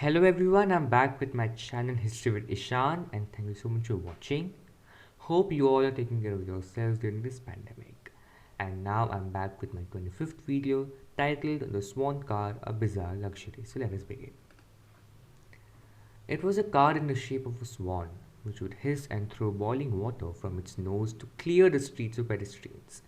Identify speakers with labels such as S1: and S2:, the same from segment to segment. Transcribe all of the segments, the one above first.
S1: Hello everyone, I'm back with my channel History with Ishan and thank you so much for watching. Hope you all are taking care of yourselves during this pandemic. And now I'm back with my 25th video titled The Swan Car, a Bizarre Luxury. So let us begin. It was a car in the shape of a swan, which would hiss and throw boiling water from its nose to clear the streets of pedestrians.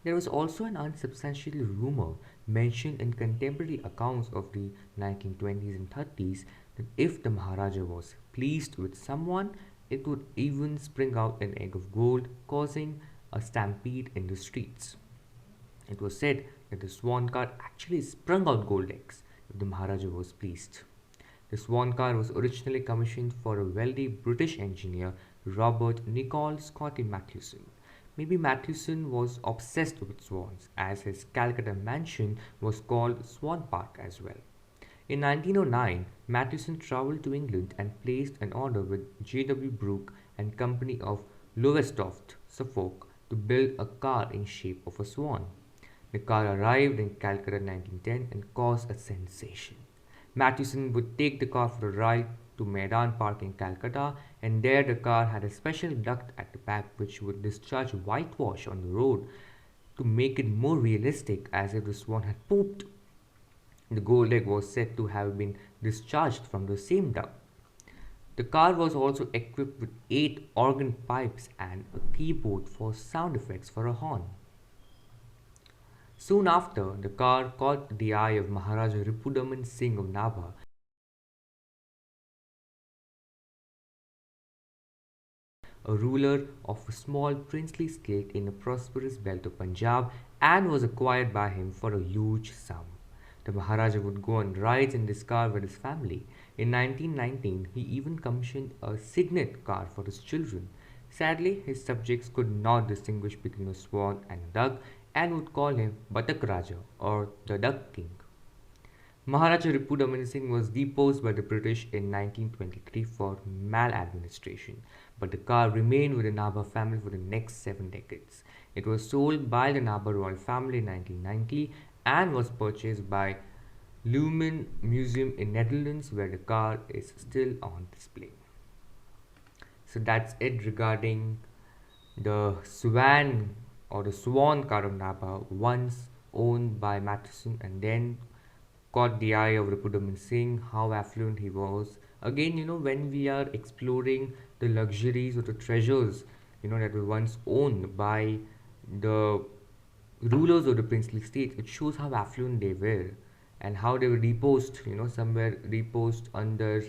S1: There was also an unsubstantiated rumor mentioned in contemporary accounts of the 1920s and 30s that if the Maharaja was pleased with someone, it would even spring out an egg of gold, causing a stampede in the streets. It was said that the swan car actually sprung out gold eggs if the Maharaja was pleased. The Swan car was originally commissioned for a wealthy British engineer, Robert Nicol Scotty Mathewson. Maybe Mathewson was obsessed with swans, as his Calcutta mansion was called Swan Park as well. In 1909, Mathewson travelled to England and placed an order with J.W. Brooke and Company of Lowestoft, Suffolk, to build a car in shape of a swan. The car arrived in Calcutta in 1910 and caused a sensation. Mathewson would take the car for a ride to Maidan Park in Calcutta, and there the car had a special duct at the back which would discharge whitewash on the road to make it more realistic, as if the swan had pooped. The gold egg was said to have been discharged from the same duct. The car was also equipped with 8 organ pipes and a keyboard for sound effects for a horn. Soon after, the car caught the eye of Maharaja Ripudaman Singh of Nabha, a ruler of a small princely state in a prosperous belt of Punjab, and was acquired by him for a huge sum. The Maharaja would go on rides in this car with his family. In 1919, he even commissioned a signet car for his children. Sadly, his subjects could not distinguish between a swan and a duck and would call him Batak Raja or the Duck King. Maharaja Ripudaman Singh was deposed by the British in 1923 for maladministration, but the car remained with the Nabha family for the next 7 decades. It was sold by the Nabha royal family in 1990 and was purchased by Lumen Museum in Netherlands, where the car is still on display. So that's it regarding the Swan or the Swan car of Nabha, once owned by Matheson and then caught the eye of Ripudaman Singh, how affluent he was. Again, when we are exploring the luxuries or the treasures, that were once owned by the rulers of the princely states, it shows how affluent they were and how they were reposed, somewhere reposed under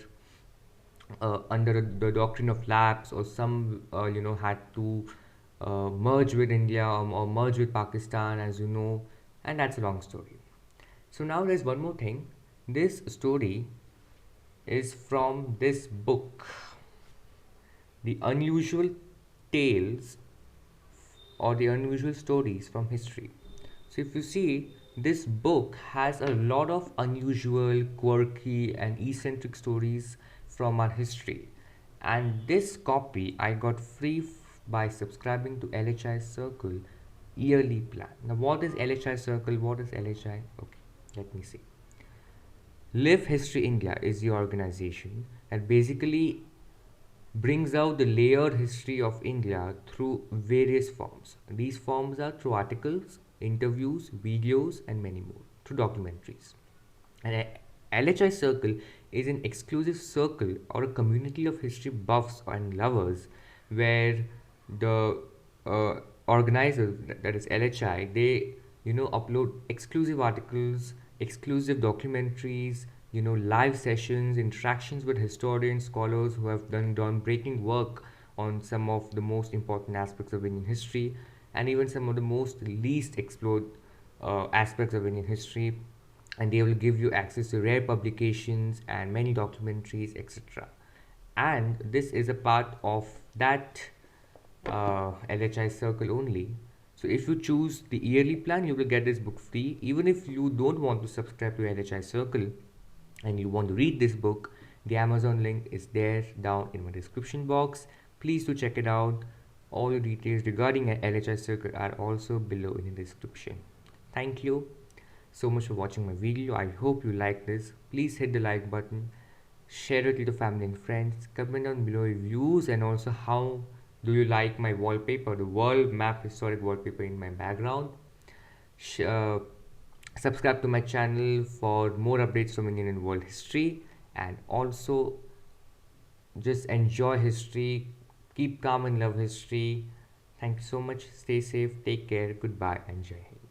S1: the doctrine of lapse, or some, had to merge with India, or merge with Pakistan, as you know, and that's a long story. So now there's one more thing. This story is from this book, The Unusual Tales or The Unusual Stories from History. So if you see, this book has a lot of unusual, quirky and eccentric stories from our history. And this copy I got free by subscribing to LHI Circle yearly plan. Now what is LHI Circle? What is LHI? Okay, let me see. Live History India is the organization that basically brings out the layered history of India through various forms. These forms are through articles, interviews, videos, and many more, through documentaries. And LHI Circle is an exclusive circle or a community of history buffs and lovers where the organizers, that is LHI, they upload exclusive articles, exclusive documentaries, live sessions, interactions with historians, scholars who have done breaking work on some of the most important aspects of Indian history, and even some of the most least explored aspects of Indian history. And they will give you access to rare publications and many documentaries, etc. And this is a part of that LHI Circle only. So if you choose the yearly plan, you will get this book free. Even if you don't want to subscribe to LHI Circle and you want to read this book, the Amazon link is there down in my description box. Please do check it out. All the details regarding LHI Circle are also below in the description. Thank you so much for watching my video. I hope you like this. Please hit the like button Share it with your family and friends. Comment down below your views and also how do you like my wallpaper, the world map historic wallpaper in my background. Sh- uh, Subscribe to my channel for more updates from Indian and world history, and also just enjoy history, keep calm and love history. Thank you so much. Stay safe, take care, goodbye, and Jai Hind.